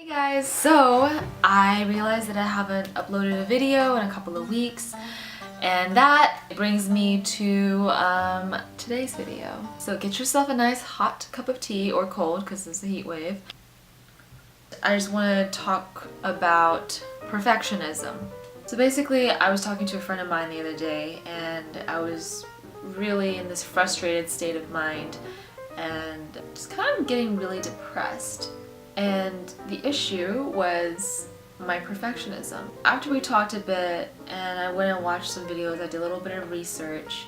Hey guys, so I realized that I haven't uploaded a video in a couple of weeks, and that brings me to today's video. So get yourself a nice hot cup of tea, or cold because it's a heat wave. I just want to talk about perfectionism. So basically, I was talking to a friend of mine the other day, and I was really in this frustrated state of mind and just kind of getting really depressed. And the issue was my perfectionism. After we talked a bit and I went and watched some videos, I did a little bit of research,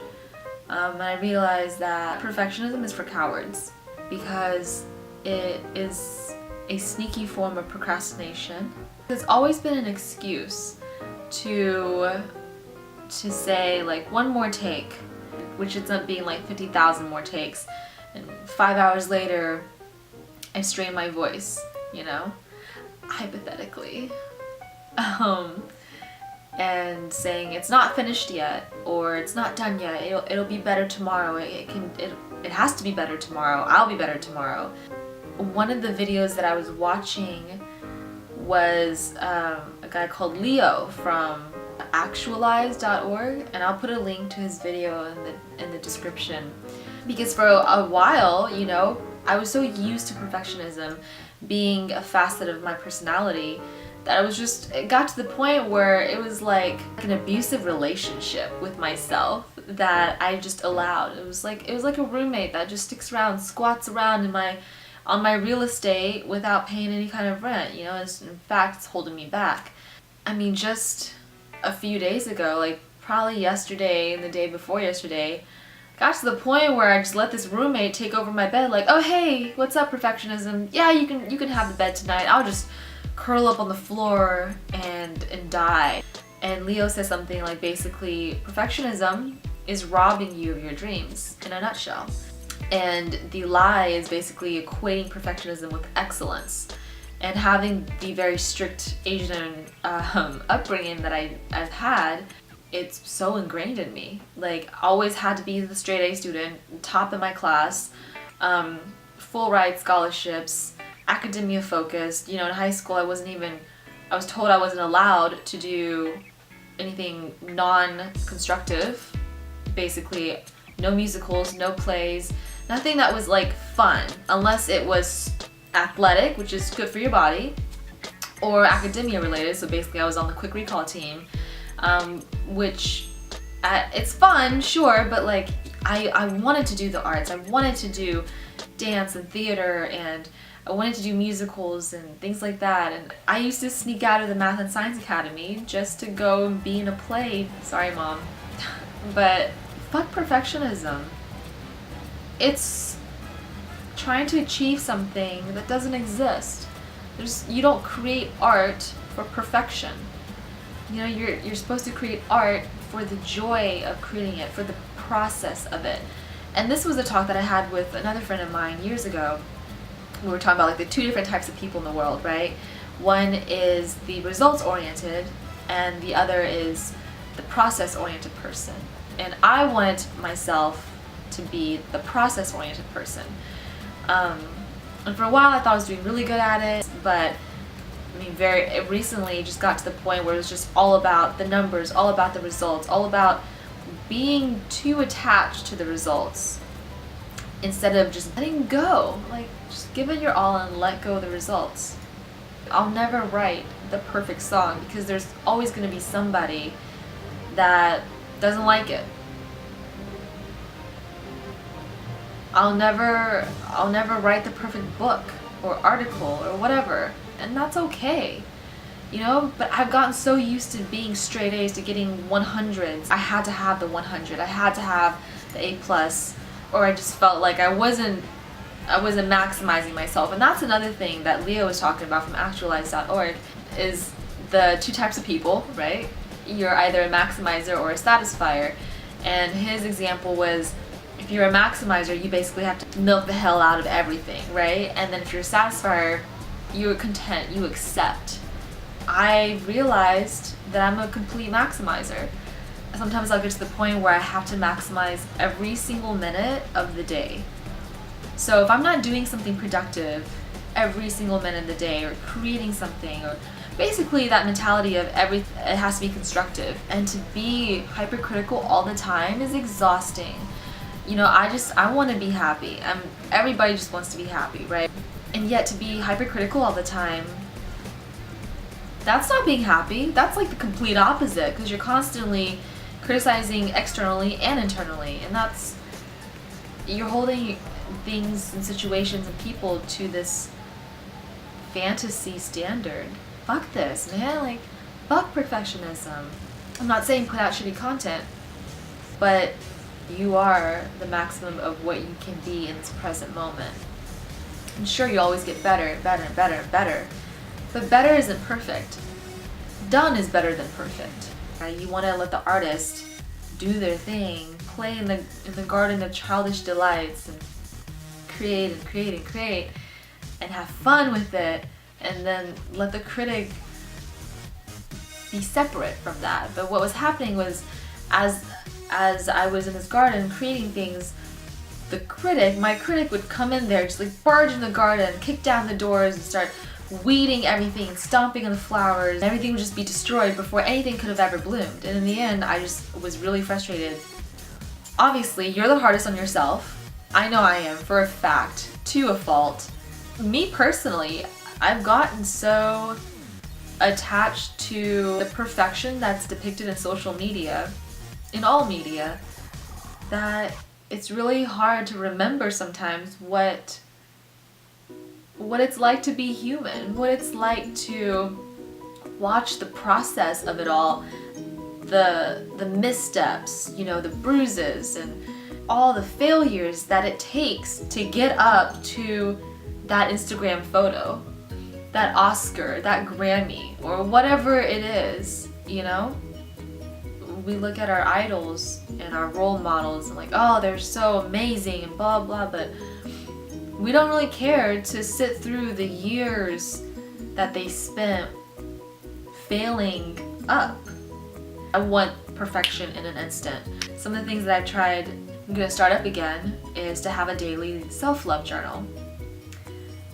and I realized that perfectionism is for cowards because it is a sneaky form of procrastination. It's always been an excuse to say like one more take, which ends up being like 50,000 more takes, and 5 hours later I strain my voice, you know, hypothetically, and saying it's not finished yet, or it's not done yet, it'll be better tomorrow, it has to be better tomorrow, I'll be better tomorrow. One of the videos that I was watching was a guy called Leo from actualize.org, and I'll put a link to his video in the description, because for a while, you know, I was so used to perfectionism being a facet of my personality that it got to the point where it was like an abusive relationship with myself that I just allowed. It was like a roommate that just squats around on my real estate without paying any kind of rent, you know. In fact, it's holding me back. I mean, just a few days ago, like probably yesterday and the day before yesterday, got to the point where I just let this roommate take over my bed, like, oh hey, what's up, perfectionism? Yeah, you can have the bed tonight. I'll just curl up on the floor and die. And Leo says something like, basically, perfectionism is robbing you of your dreams, in a nutshell. And the lie is basically equating perfectionism with excellence. And having the very strict Asian upbringing that I've had, it's so ingrained in me. Like, always had to be the straight A student, top in my class, full ride scholarships, academia focused. You know, in high school I was told I wasn't allowed to do anything non-constructive. Basically, no musicals, no plays, nothing that was like fun, unless it was athletic, which is good for your body, or academia related. So basically I was on the quick recall team, which it's fun, sure, but like I wanted to do the arts. I wanted to do dance and theater, and I wanted to do musicals and things like that. And I used to sneak out of the Math and Science Academy just to go and be in a play. Sorry, Mom. But fuck perfectionism. It's trying to achieve something that doesn't exist. You don't create art for perfection. You know, you're supposed to create art for the joy of creating it, for the process of it. And this was a talk that I had with another friend of mine years ago. We were talking about like the two different types of people in the world, right? One is the results-oriented, and the other is the process-oriented person. And I wanted myself to be the process-oriented person. And for a while I thought I was doing really good at it, but I mean, very recently just got to the point where it was just all about the numbers, all about the results, all about being too attached to the results instead of just letting go. Like, just give it your all and let go of the results. I'll never write the perfect song because there's always going to be somebody that doesn't like it. I'll never write the perfect book or article or whatever, and that's okay, you know. But I've gotten so used to being straight A's, to getting 100s. I had to have the 100. I had to have the A+, or I just felt like I wasn't maximizing myself. And that's another thing that Leo was talking about from actualize.org, is the two types of people, right? You're either a maximizer or a satisfier. And his example was, if you're a maximizer, you basically have to milk the hell out of everything, right? And then if you're a satisfier, you're content, you accept. I realized that I'm a complete maximizer. Sometimes I'll get to the point where I have to maximize every single minute of the day. So if I'm not doing something productive every single minute of the day, or creating something, or basically that mentality of it has to be constructive. And to be hypercritical all the time is exhausting. You know, I want to be happy. Everybody just wants to be happy, right? And yet to be hypercritical all the time, that's not being happy. That's like the complete opposite, because you're constantly criticizing externally and internally, and you're holding things and situations and people to this fantasy standard. Fuck this, man. Like, fuck perfectionism. I'm not saying put out shitty content, but you are the maximum of what you can be in this present moment. I'm sure you always get better and better and better and better, but better isn't perfect. Done is better than perfect. You want to let the artist do their thing, play in the garden of childish delights, and create and create and create, and have fun with it, and then let the critic be separate from that. But what was happening was, as I was in this garden creating things, my critic would come in there, just like barge in the garden, kick down the doors, and start weeding everything and stomping on the flowers. Everything would just be destroyed before anything could have ever bloomed. And in the end, I just was really frustrated. Obviously, you're the hardest on yourself. I know I am, for a fact, to a fault. Me personally, I've gotten so attached to the perfection that's depicted in social media, in all media, that it's really hard to remember sometimes what it's like to be human, what it's like to watch the process of it all, the missteps, you know, the bruises and all the failures that it takes to get up to that Instagram photo, that Oscar, that Grammy, or whatever it is, you know? We look at our idols and our role models and like, oh, they're so amazing and blah blah, but we don't really care to sit through the years that they spent failing up. I want perfection in an instant. Some of the things that I've tried, I'm gonna start up again, is to have a daily self-love journal.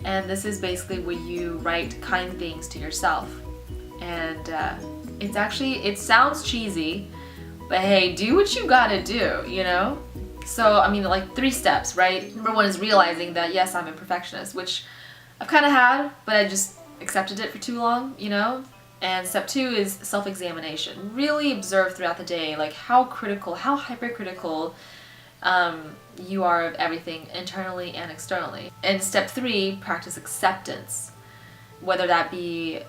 And this is basically where you write kind things to yourself. And it sounds cheesy, but hey, do what you gotta do, you know? So, I mean, like 3 steps, right? Number 1 is realizing that, yes, I'm a perfectionist, which I've kind of had, but I just accepted it for too long, you know? And step 2 is self-examination. Really observe throughout the day, like how hypercritical you are of everything internally and externally. And step 3, practice acceptance. Whether that be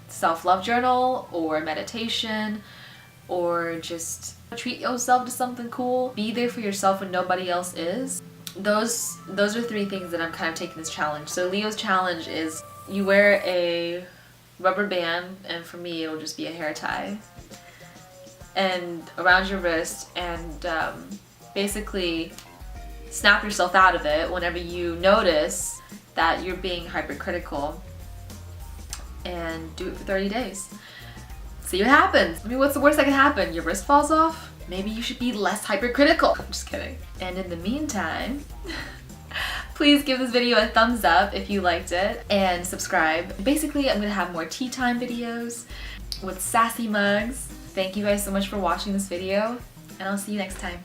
self-love journal or meditation, or just treat yourself to something cool. Be there for yourself when nobody else is. Those are 3 things that I'm kind of taking this challenge. So Leo's challenge is you wear a rubber band, and for me it'll just be a hair tie, and around your wrist, and basically snap yourself out of it whenever you notice that you're being hypercritical, and do it for 30 days. See what happens. I mean, what's the worst that can happen? Your wrist falls off? Maybe you should be less hypercritical. I'm just kidding. And in the meantime, please give this video a thumbs up if you liked it, and subscribe. Basically, I'm gonna have more tea time videos with sassy mugs. Thank you guys so much for watching this video, and I'll see you next time.